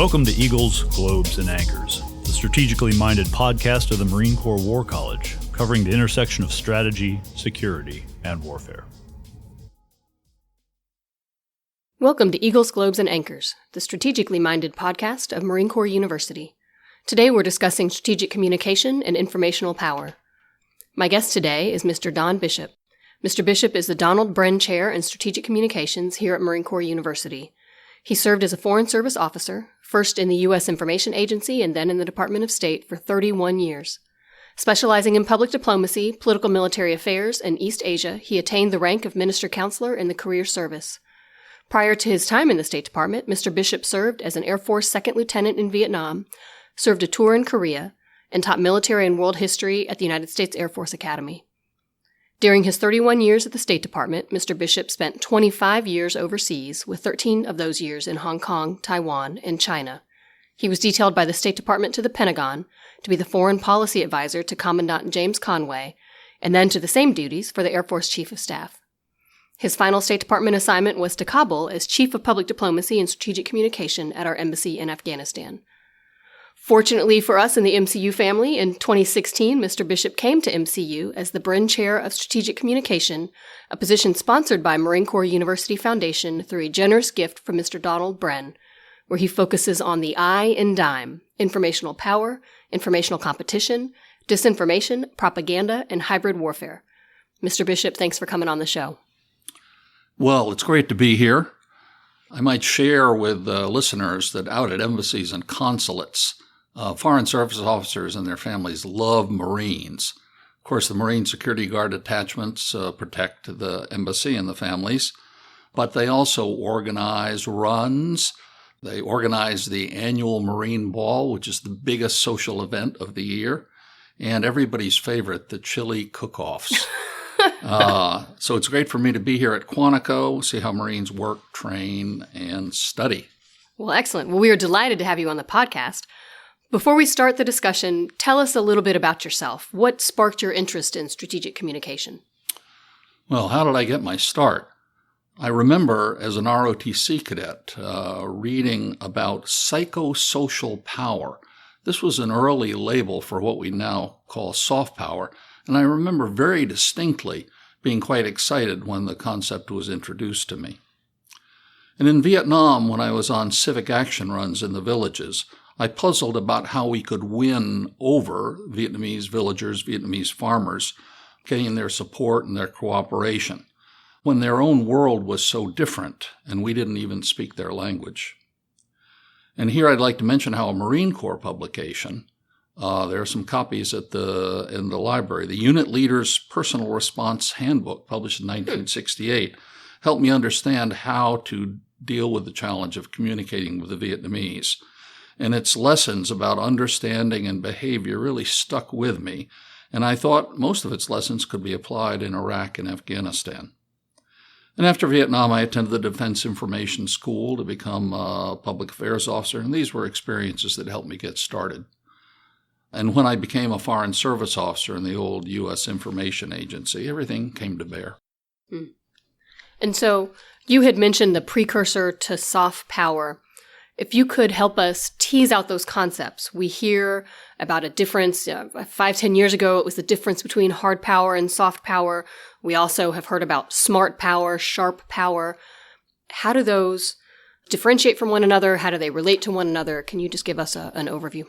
Welcome to Eagles, Globes, and Anchors, the strategically minded podcast of the Marine Corps War College, covering the intersection of strategy, security, and warfare. Welcome to Eagles, Globes, and Anchors, the strategically minded podcast of Marine Corps University. Today we're discussing strategic communication and informational power. My guest today is Mr. Don Bishop. Mr. Bishop is the Donald Bren Chair in Strategic Communications here at Marine Corps University. He served as a Foreign Service officer, first in the U.S. Information Agency and then in the Department of State for 31 years. Specializing in public diplomacy, political military affairs, and East Asia, he attained the rank of Minister Counselor in the career service. Prior to his time in the State Department, Mr. Bishop served as an Air Force Second Lieutenant in Vietnam, served a tour in Korea, and taught military and world history at the United States Air Force Academy. During his 31 years at the State Department, Mr. Bishop spent 25 years overseas, with 13 of those years in Hong Kong, Taiwan, and China. He was detailed by the State Department to the Pentagon to be the foreign policy advisor to Commandant James Conway, and then to the same duties for the Air Force Chief of Staff. His final State Department assignment was to Kabul as Chief of Public Diplomacy and Strategic Communication at our embassy in Afghanistan. Fortunately for us in the MCU family, in 2016, Mr. Bishop came to MCU as the Bren Chair of Strategic Communication, a position sponsored by Marine Corps University Foundation through a generous gift from Mr. Donald Bren, where he focuses on the I in DIME: informational power, informational competition, disinformation, propaganda, and hybrid warfare. Mr. Bishop, thanks for coming on the show. Well, it's great to be here. I might share with listeners that out at embassies and consulates, Foreign Service officers and their families love Marines. Of course, the Marine Security Guard attachments protect the embassy and the families, but they also organize runs. They organize the annual Marine Ball, which is the biggest social event of the year, and everybody's favorite, the chili cook-offs. So it's great for me to be here at Quantico, see how Marines work, train, and study. Well, excellent. Well, we are delighted to have you on the podcast. Before we start the discussion, tell us a little bit about yourself. What sparked your interest in strategic communication? Well, how did I get my start? I remember as an ROTC cadet reading about psychosocial power. This was an early label for what we now call soft power, and I remember very distinctly being quite excited when the concept was introduced to me. And in Vietnam, when I was on civic action runs in the villages, I puzzled about how we could win over Vietnamese villagers, Vietnamese farmers, getting their support and their cooperation, when their own world was so different and we didn't even speak their language. And here I'd like to mention how a Marine Corps publication, there are some copies in the library, the Unit Leader's Personal Response Handbook, published in 1968, helped me understand how to deal with the challenge of communicating with the Vietnamese. And its lessons about understanding and behavior really stuck with me, and I thought most of its lessons could be applied in Iraq and Afghanistan. And after Vietnam, I attended the Defense Information School to become a public affairs officer, and these were experiences that helped me get started. And when I became a Foreign Service officer in the old U.S. Information Agency, everything came to bear. And so you had mentioned the precursor to soft power. If you could help us tease out those concepts. We hear about a difference. 5-10 years ago, it was the difference between hard power and soft power. We also have heard about smart power, sharp power. How do those differentiate from one another? How do they relate to one another? Can you just give us an overview?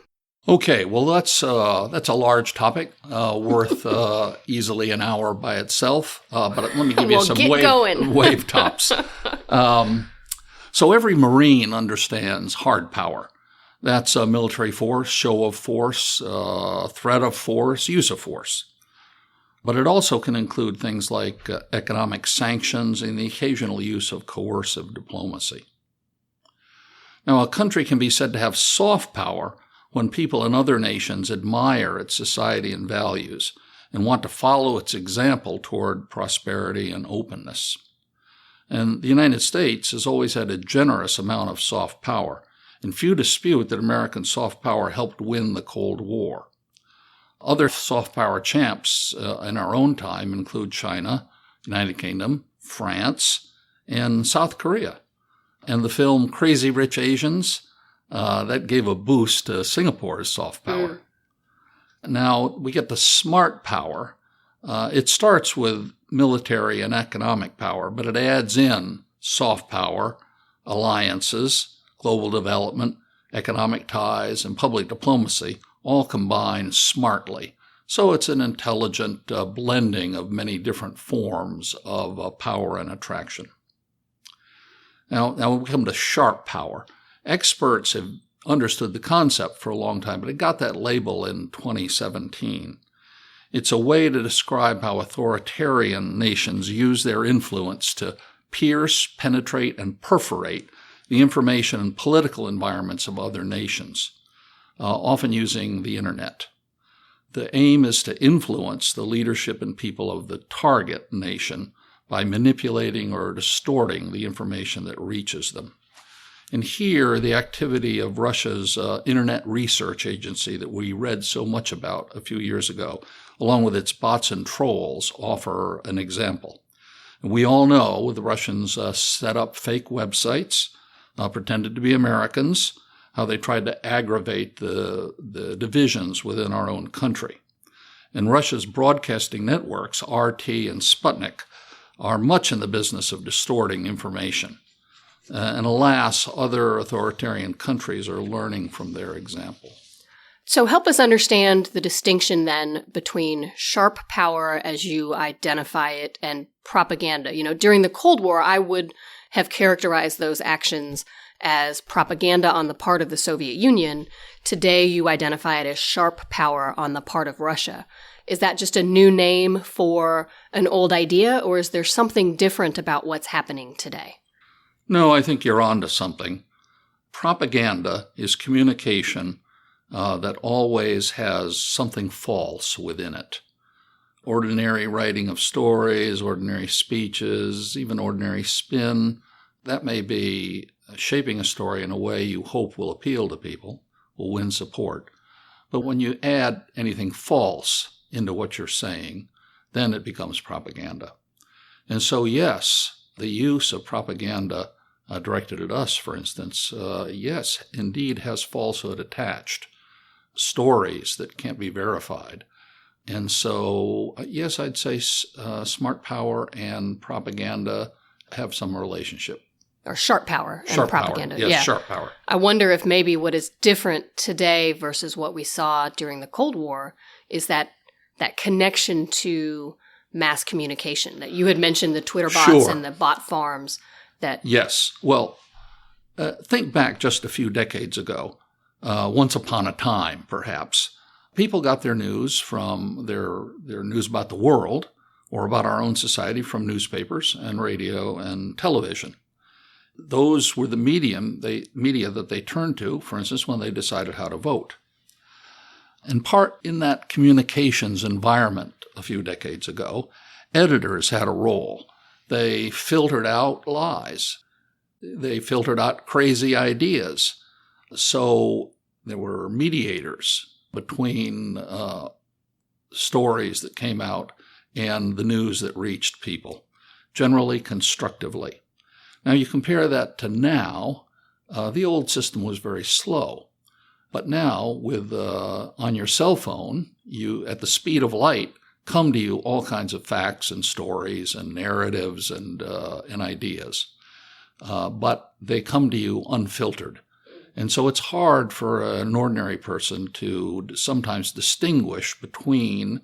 Okay, well, that's a large topic, worth easily an hour by itself. But let me give you some wave tops. So every Marine understands hard power. That's a military force, show of force, threat of force, use of force. But it also can include things like economic sanctions and the occasional use of coercive diplomacy. Now, a country can be said to have soft power when people in other nations admire its society and values and want to follow its example toward prosperity and openness. And the United States has always had a generous amount of soft power, and few dispute that American soft power helped win the Cold War. Other soft power champs in our own time include China, United Kingdom, France, and South Korea. And the film Crazy Rich Asians That gave a boost to Singapore's soft power. Now, we get the smart power. It starts with military and economic power, but it adds in soft power, alliances, global development, economic ties, and public diplomacy, all combined smartly. So it's an intelligent blending of many different forms of power and attraction. Now we come to sharp power. Experts have understood the concept for a long time, but it got that label in 2017. It's a way to describe how authoritarian nations use their influence to pierce, penetrate, and perforate the information and political environments of other nations, often using the internet. The aim is to influence the leadership and people of the target nation by manipulating or distorting the information that reaches them. And here, the activity of Russia's Internet Research Agency that we read so much about a few years ago, along with its bots and trolls, offer an example. And we all know the Russians set up fake websites, pretended to be Americans, how they tried to aggravate the divisions within our own country. And Russia's broadcasting networks, RT and Sputnik, are much in the business of distorting information. And alas, other authoritarian countries are learning from their example. So help us understand the distinction then between sharp power as you identify it and propaganda. During the Cold War, I would have characterized those actions as propaganda on the part of the Soviet Union. Today, you identify it as sharp power on the part of Russia. Is that just a new name for an old idea, or is there something different about what's happening today? No, I think you're onto something. Propaganda is communication that always has something false within it. Ordinary writing of stories, ordinary speeches, even ordinary spin, that may be shaping a story in a way you hope will appeal to people, will win support. But when you add anything false into what you're saying, then it becomes propaganda. And so, yes, the use of propaganda directed at us, for instance, yes, indeed has falsehood attached, stories that can't be verified. And so, yes, I'd say smart power and propaganda have some relationship. Or sharp power and propaganda. Power. Yes, sharp power. I wonder if maybe what is different today versus what we saw during the Cold War is that connection to mass communication that you had mentioned, the Twitter bots and the bot farms. Yes. Well, think back just a few decades ago, once upon a time, perhaps. People got their news from their news about the world or about our own society from newspapers and radio and television. Those were the media that they turned to, for instance, when they decided how to vote. In part, in that communications environment a few decades ago, editors had a role. They filtered out lies. They filtered out crazy ideas. So there were mediators between stories that came out and the news that reached people, generally constructively. Now, you compare that to now, the old system was very slow. But now, with on your cell phone, you, at the speed of light, come to you all kinds of facts and stories and narratives and ideas. But they come to you unfiltered. And so it's hard for an ordinary person to sometimes distinguish between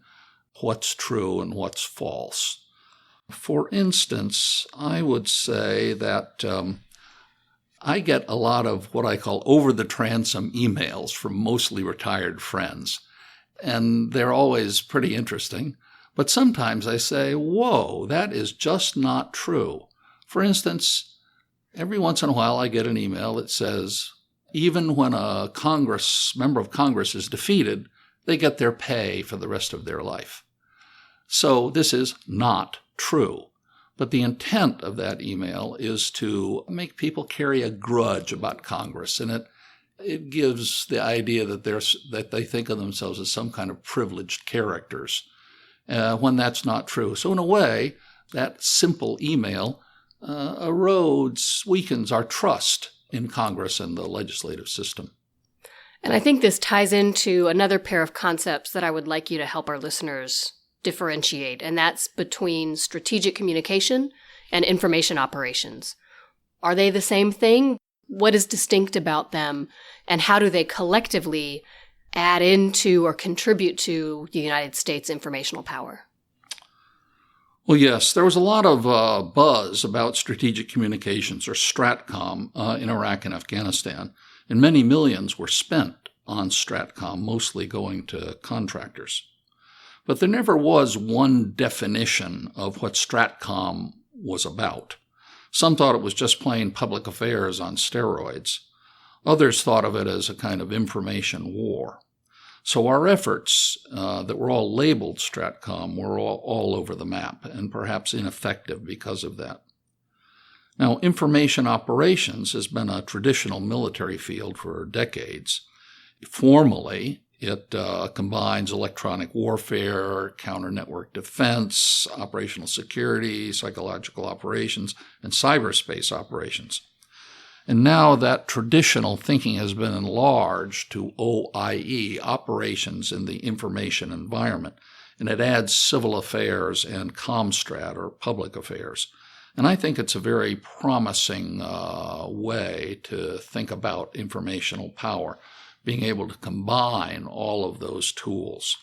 what's true and what's false. For instance, I would say that I get a lot of what I call over-the-transom emails from mostly retired friends, and they're always pretty interesting. But sometimes I say, whoa, that is just not true. For instance, every once in a while I get an email that says, even when a member of Congress is defeated, they get their pay for the rest of their life. So this is not true. But the intent of that email is to make people carry a grudge about Congress, and it gives the idea that they think of themselves as some kind of privileged characters, when that's not true. So in a way, that simple email weakens our trust in Congress and the legislative system. And I think this ties into another pair of concepts that I would like you to help our listeners differentiate, and that's between strategic communication and information operations. Are they the same thing? What is distinct about them, and how do they collectively add into or contribute to the United States informational power? Well, yes, there was a lot of buzz about strategic communications, or STRATCOM, in Iraq and Afghanistan, and many millions were spent on STRATCOM, mostly going to contractors. But there never was one definition of what STRATCOM was about. Some thought it was just plain public affairs on steroids. Others thought of it as a kind of information war. So our efforts that were all labeled STRATCOM were all over the map, and perhaps ineffective because of that. Now, information operations has been a traditional military field for decades. Formally, it combines electronic warfare, counter-network defense, operational security, psychological operations, and cyberspace operations. And now that traditional thinking has been enlarged to OIE, operations in the information environment, and it adds civil affairs and ComStrat, or public affairs. And I think it's a very promising way to think about informational power, being able to combine all of those tools.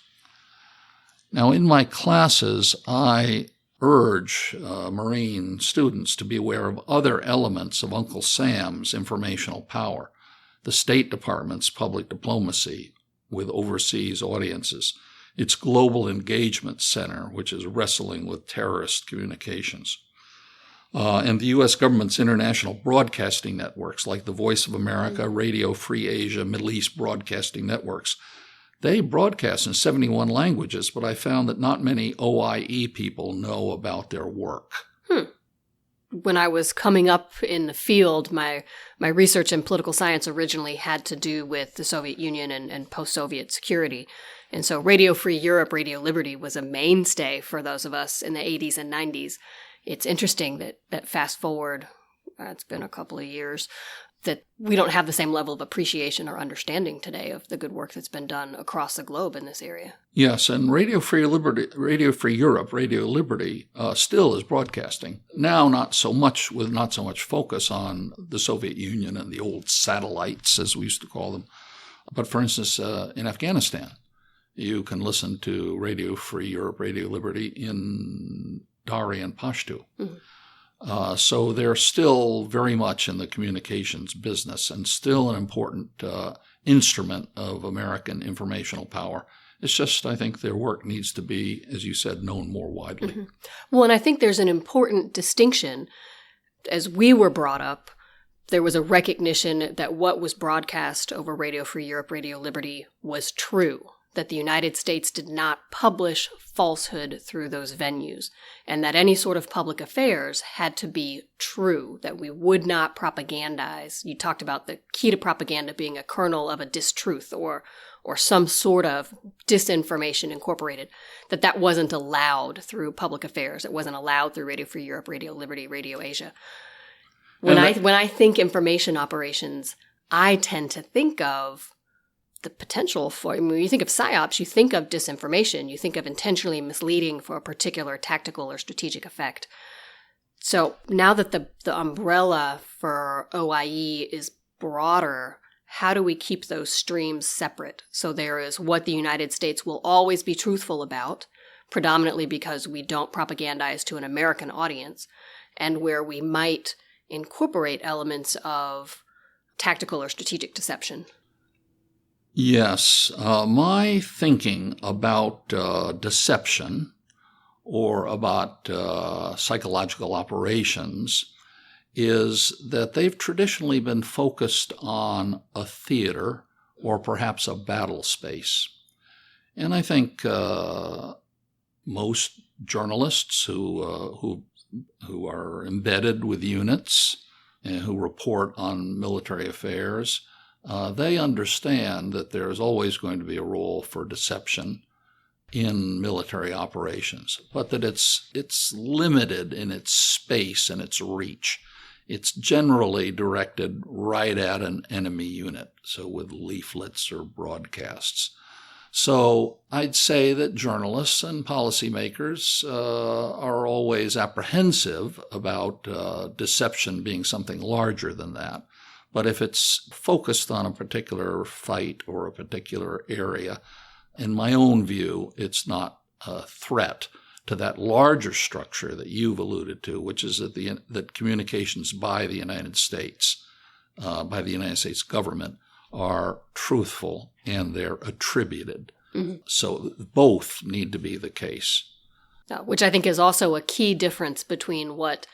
Now, in my classes, I urge Marine students to be aware of other elements of Uncle Sam's informational power: the State Department's public diplomacy with overseas audiences, its Global Engagement Center, which is wrestling with terrorist communications, and the U.S. government's international broadcasting networks like the Voice of America, Radio Free Asia, Middle East broadcasting networks. They broadcast in 71 languages, but I found that not many OIE people know about their work. When I was coming up in the field, my research in political science originally had to do with the Soviet Union and post-Soviet security. And so Radio Free Europe, Radio Liberty was a mainstay for those of us in the 80s and 90s. It's interesting that fast forward, it's been a couple of years, that we don't have the same level of appreciation or understanding today of the good work that's been done across the globe in this area. Yes, and Radio Free Europe, Radio Liberty, still is broadcasting. Now not so much focus on the Soviet Union and the old satellites, as we used to call them. But for instance, in Afghanistan, you can listen to Radio Free Europe, Radio Liberty in Dari and Pashto. Mm-hmm. So they're still very much in the communications business and still an important instrument of American informational power. It's just, I think their work needs to be, as you said, known more widely. Mm-hmm. Well, and I think there's an important distinction. As we were brought up, there was a recognition that what was broadcast over Radio Free Europe, Radio Liberty was true, that the United States did not publish falsehood through those venues, and that any sort of public affairs had to be true, that we would not propagandize. You talked about the key to propaganda being a kernel of a distruth or some sort of disinformation incorporated, that wasn't allowed through public affairs. It wasn't allowed through Radio Free Europe, Radio Liberty, Radio Asia. When I think information operations, I tend to think of the potential for, when you think of PSYOPs, you think of disinformation, you think of intentionally misleading for a particular tactical or strategic effect. So now that the umbrella for OIE is broader, how do we keep those streams separate? So there is what the United States will always be truthful about, predominantly because we don't propagandize to an American audience, and where we might incorporate elements of tactical or strategic deception. Yes, my thinking about deception or about psychological operations is that they've traditionally been focused on a theater or perhaps a battle space. And I think most journalists who are embedded with units and who report on military affairs, they understand that there's always going to be a role for deception in military operations, but that it's limited in its space and its reach. it's generally directed right at an enemy unit, so with leaflets or broadcasts. So I'd say that journalists and policymakers are always apprehensive about deception being something larger than that. But if it's focused on a particular fight or a particular area, in my own view, it's not a threat to that larger structure that you've alluded to, which is that communications by the United States government, are truthful and they're attributed. Mm-hmm. So both need to be the case. Which I think is also a key difference between what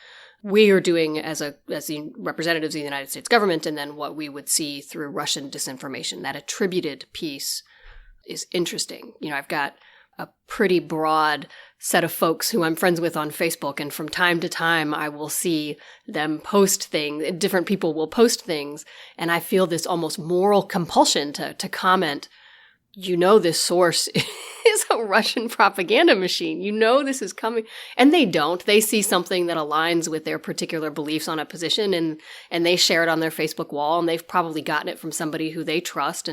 we are doing as the representatives of the United States government and then what we would see through Russian disinformation. That attributed piece is interesting. I've got a pretty broad set of folks who I'm friends with on Facebook, and from time to time I will see them post things. Different people will post things, and I feel this almost moral compulsion to comment. This source is a Russian propaganda machine. This is coming. And they don't. They see something that aligns with their particular beliefs on a position, and they share it on their Facebook wall, and they've probably gotten it from somebody who they trust.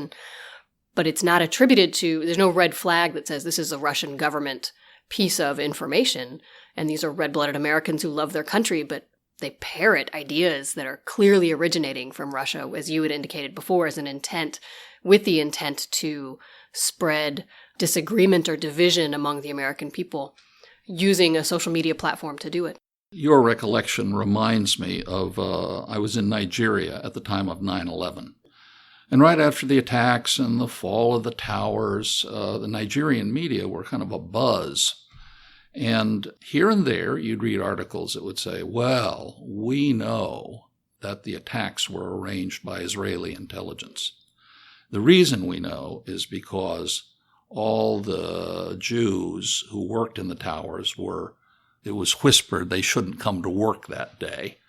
But it's not attributed to, there's no red flag that says this is a Russian government piece of information, and these are red-blooded Americans who love their country, but they parrot ideas that are clearly originating from Russia, as you had indicated before, as an intent, with the intent to spread disagreement or division among the American people, using a social media platform to do it. Your recollection reminds me of, I was in Nigeria at the time of 9/11. And right after the attacks and the fall of the towers, the Nigerian media were kind of abuzz. And here and there, you'd read articles that would say, well, we know that the attacks were arranged by Israeli intelligence. The reason we know is because all the Jews who worked in the towers it was whispered they shouldn't come to work that day.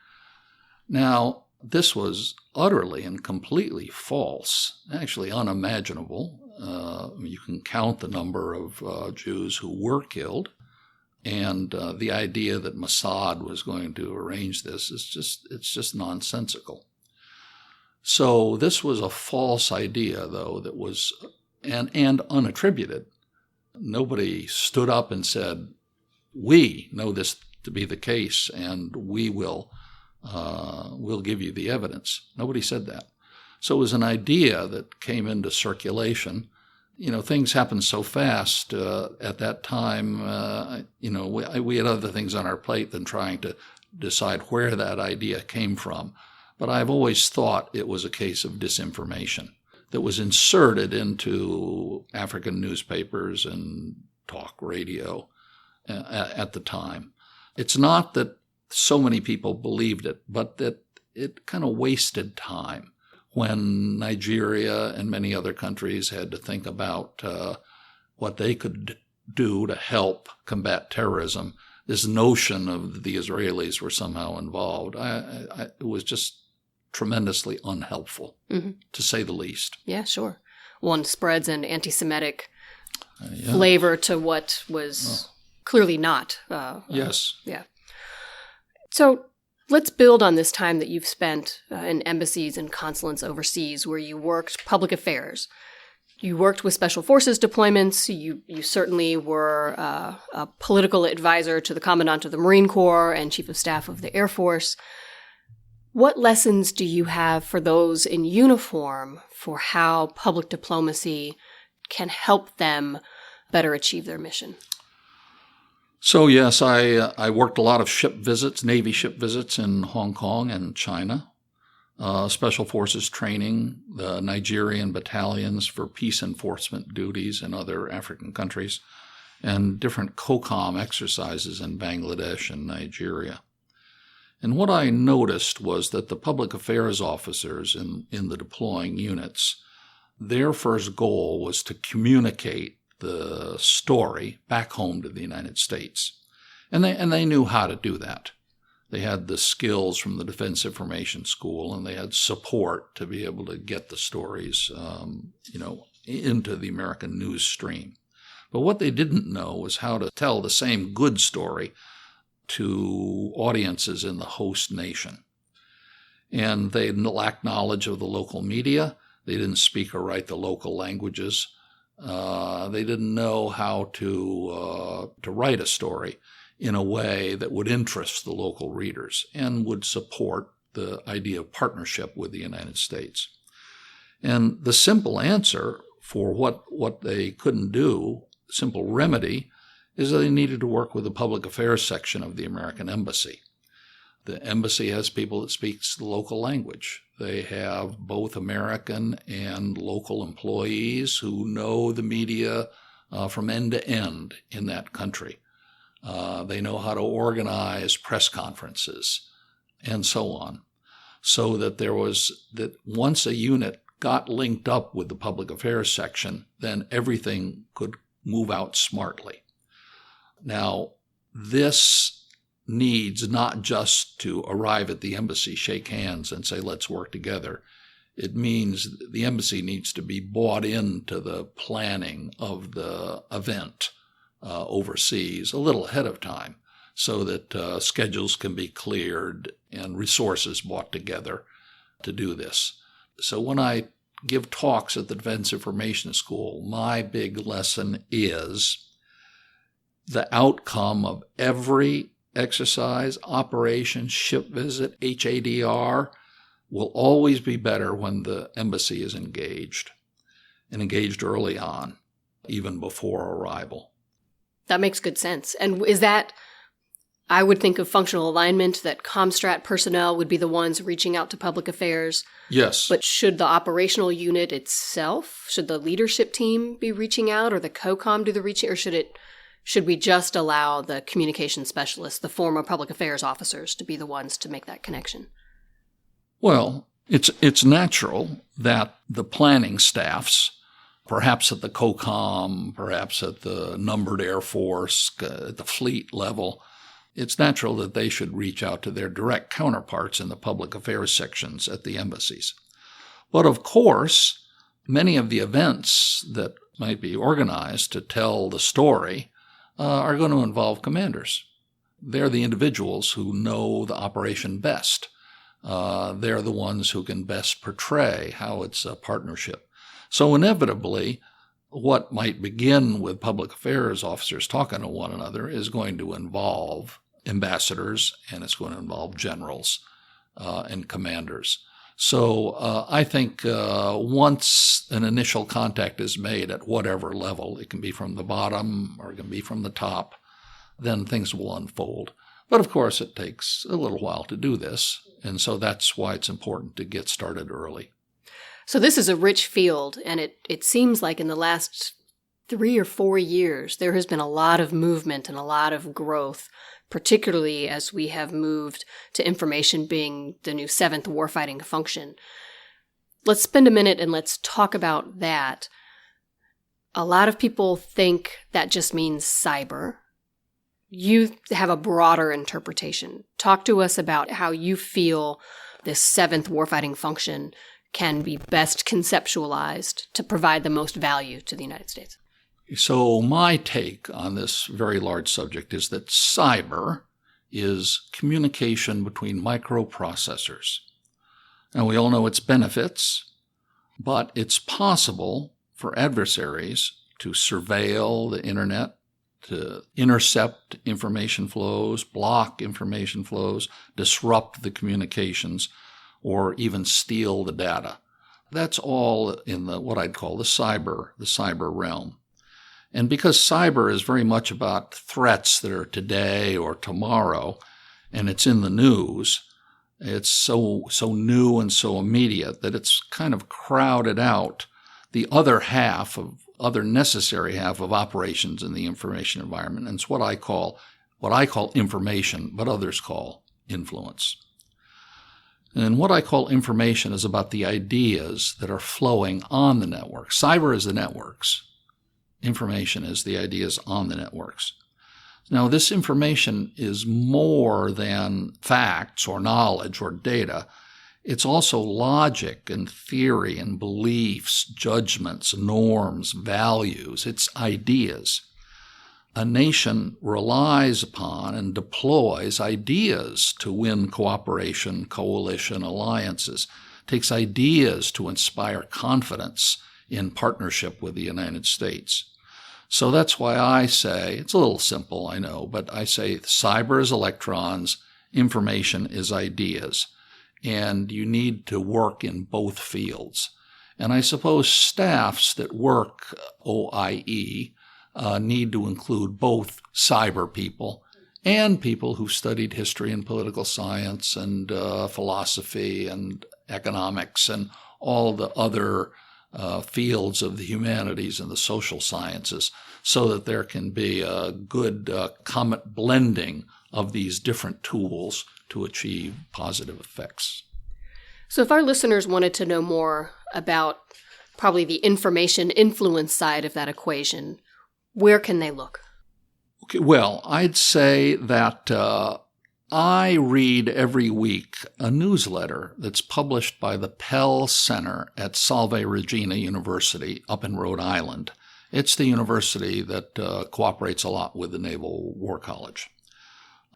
Now, this was utterly and completely false, actually unimaginable. You can count the number of Jews who were killed, and the idea that Mossad was going to arrange this it's just nonsensical. So this was a false idea, though, that was and unattributed. Nobody stood up and said, "We know this to be the case, and we'll give you the evidence." Nobody said that. So it was an idea that came into circulation. Things happened so fast at that time. We had other things on our plate than trying to decide where that idea came from. But I've always thought it was a case of disinformation that was inserted into African newspapers and talk radio at the time. It's not that so many people believed it, but that it kind of wasted time when Nigeria and many other countries had to think about what they could do to help combat terrorism. This notion of the Israelis were somehow involved, it was just tremendously unhelpful, to say the least. Yeah, sure. One spreads an anti-Semitic flavor to what was clearly not. Yes. Yeah. So let's build on this time that you've spent in embassies and consulates overseas where you worked public affairs. You worked with special forces deployments. You certainly were a political advisor to the Commandant of the Marine Corps and Chief of Staff of the Air Force. What lessons do you have for those in uniform for how public diplomacy can help them better achieve their mission? So yes, I worked a lot of ship visits, Navy ship visits in Hong Kong and China, special forces training, the Nigerian battalions for peace enforcement duties in other African countries, and different COCOM exercises in Bangladesh and Nigeria. And what I noticed was that the public affairs officers in the deploying units, their first goal was to communicate the story back home to the United States. And they knew how to do that. They had the skills from the Defense Information School, and they had support to be able to get the stories, into the American news stream. But what they didn't know was how to tell the same good story to audiences in the host nation. and they lacked knowledge of the local media. They didn't speak or write the local languages. They didn't know how to write a story in a way that would interest the local readers and would support the idea of partnership with the United States. And the simple answer for what they couldn't do, simple remedy, is that they needed to work with the public affairs section of the American Embassy. The embassy has people that speak the local language. They have both American and local employees who know the media from end to end in that country. They know how to organize press conferences and so on. So that once a unit got linked up with the public affairs section, then everything could move out smartly. Now, this needs not just to arrive at the embassy, shake hands, and say, let's work together. It means the embassy needs to be bought into the planning of the event overseas a little ahead of time so that schedules can be cleared and resources brought together to do this. So when I give talks at the Defense Information School, my big lesson is the outcome of every exercise, operation, ship visit, HADR, will always be better when the embassy is engaged, and engaged early on, even before arrival. That makes good sense. And is that, I would think of functional alignment, that Comstrat personnel would be the ones reaching out to public affairs. Yes. But should the operational unit itself, should the leadership team be reaching out, or the COCOM do the reaching, or should we just allow the communication specialists, the former public affairs officers, to be the ones to make that connection? Well, it's natural that the planning staffs, perhaps at the COCOM, perhaps at the numbered Air Force, at the fleet level, it's natural that they should reach out to their direct counterparts in the public affairs sections at the embassies. But of course, many of the events that might be organized to tell the story are going to involve commanders. They're the individuals who know the operation best. They're the ones who can best portray how it's a partnership. So inevitably, what might begin with public affairs officers talking to one another is going to involve ambassadors, and it's going to involve generals and commanders. So I think once an initial contact is made at whatever level, it can be from the bottom or it can be from the top, then things will unfold. But of course, it takes a little while to do this, and so that's why it's important to get started early. So this is a rich field, and it seems like in the last 3 or 4 years, there has been a lot of movement and a lot of growth, particularly as we have moved to information being the new 7th warfighting function. Let's spend a minute and let's talk about that. A lot of people think that just means cyber. You have a broader interpretation. Talk to us about how you feel this 7th warfighting function can be best conceptualized to provide the most value to the United States. So my take on this very large subject is that cyber is communication between microprocessors. And we all know its benefits, but it's possible for adversaries to surveil the internet, to intercept information flows, block information flows, disrupt the communications, or even steal the data. That's all in what I'd call the cyber realm. And because cyber is very much about threats that are today or tomorrow, and it's in the news, it's so new and so immediate that it's kind of crowded out the other necessary half of operations in the information environment. And it's what I call information, but others call influence. And what I call information is about the ideas that are flowing on the network. Cyber is the networks. Information is the ideas on the networks. Now, this information is more than facts or knowledge or data. It's also logic and theory and beliefs, judgments, norms, values. It's ideas. A nation relies upon and deploys ideas to win cooperation, coalition, alliances, takes ideas to inspire confidence in partnership with the United States. So that's why I say, it's a little simple, I know, but I say cyber is electrons, information is ideas, and you need to work in both fields. And I suppose staffs that work OIE need to include both cyber people and people who've studied history and political science and philosophy and economics and all the other fields of the humanities and the social sciences, so that there can be a good common blending of these different tools to achieve positive effects. So if our listeners wanted to know more about probably the information influence side of that equation, where can they look? Okay, well, I'd say that I read every week a newsletter that's published by the Pell Center at Salve Regina University up in Rhode Island. It's the university that cooperates a lot with the Naval War College.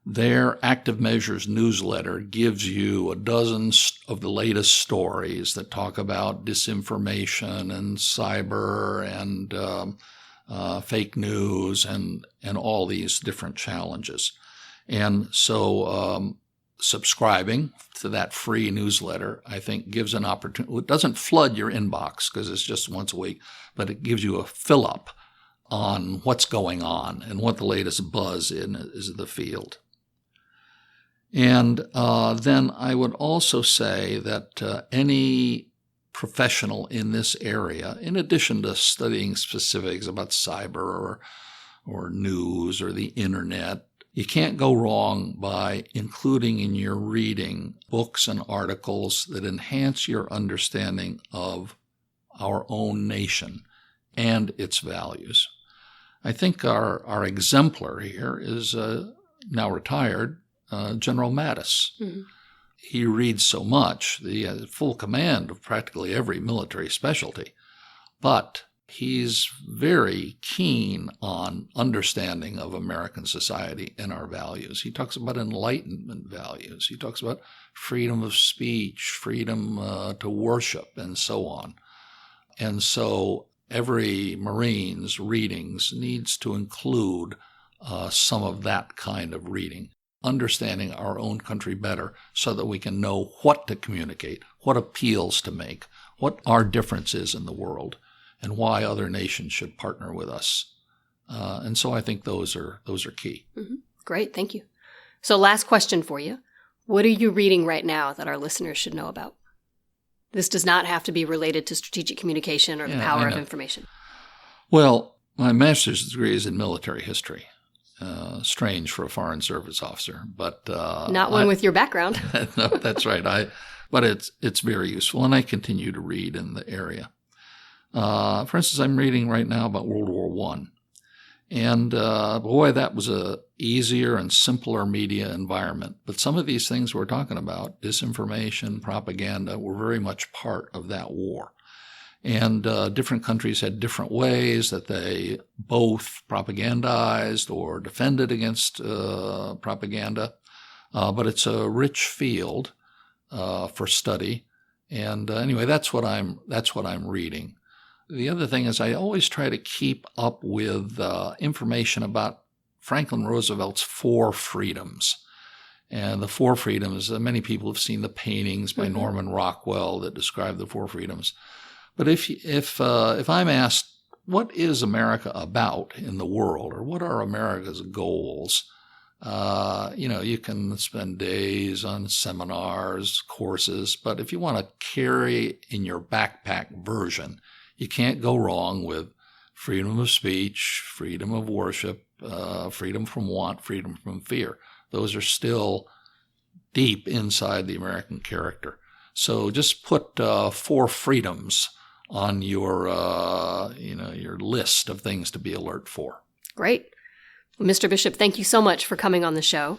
Their Active Measures newsletter gives you a dozen of the latest stories that talk about disinformation and cyber and fake news and all these different challenges. And so subscribing to that free newsletter, I think, gives an opportunity. It doesn't flood your inbox because it's just once a week, but it gives you a fill-up on what's going on and what the latest buzz is in the field. And then I would also say that any professional in this area, in addition to studying specifics about cyber or news or the internet, you can't go wrong by including in your reading books and articles that enhance your understanding of our own nation and its values. I think our exemplar here is now retired General Mattis. Mm-hmm. He reads so much that he has full command of practically every military specialty, but he's very keen on understanding of American society and our values. He talks about Enlightenment values. He talks about freedom of speech, freedom to worship, and so on. And so every Marine's readings needs to include some of that kind of reading, understanding our own country better so that we can know what to communicate, what appeals to make, what our difference is in the world, and why other nations should partner with us. And so I think those are key. Mm-hmm. Great, thank you. So last question for you. What are you reading right now that our listeners should know about? This does not have to be related to strategic communication or the power of information. Well, my master's degree is in military history. Strange for a foreign service officer, but not one with your background. No, that's right. But it's very useful, and I continue to read in the area. For instance, I'm reading right now about World War I, and boy, that was a easier and simpler media environment. But some of these things we're talking about, disinformation, propaganda, were very much part of that war. And different countries had different ways that they both propagandized or defended against propaganda. But it's a rich field for study. And anyway, that's what I'm reading. The other thing is I always try to keep up with information about Franklin Roosevelt's 4 freedoms. And the 4 freedoms, many people have seen the paintings by Norman Rockwell that describe the 4 freedoms. But if I'm asked, what is America about in the world, or what are America's goals? You can spend days on seminars, courses, but if you want to carry in your backpack version, you can't go wrong with freedom of speech, freedom of worship, freedom from want, freedom from fear. Those are still deep inside the American character. So just put 4 freedoms on your list of things to be alert for. Great. Well, Mr. Bishop, thank you so much for coming on the show.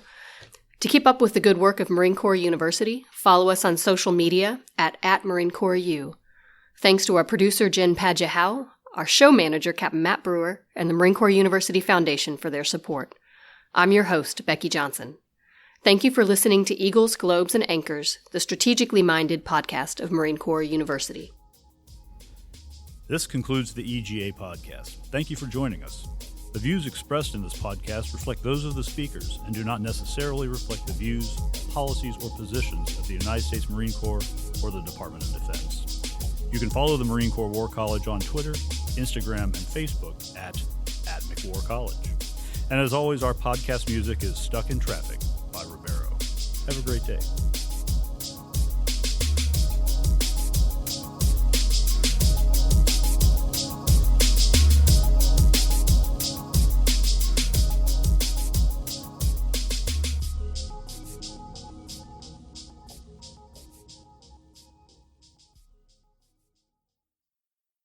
To keep up with the good work of Marine Corps University, follow us on social media at Marine Corps U. Thanks to our producer, Jen Padgett-Howe, our show manager, Captain Matt Brewer, and the Marine Corps University Foundation for their support. I'm your host, Becky Johnson. Thank you for listening to Eagles, Globes, and Anchors, the strategically minded podcast of Marine Corps University. This concludes the EGA podcast. Thank you for joining us. The views expressed in this podcast reflect those of the speakers and do not necessarily reflect the views, policies, or positions of the United States Marine Corps or the Department of Defense. You can follow the Marine Corps War College on Twitter, Instagram, and Facebook at McWar College. And as always, our podcast music is Stuck in Traffic by Ribeiro. Have a great day.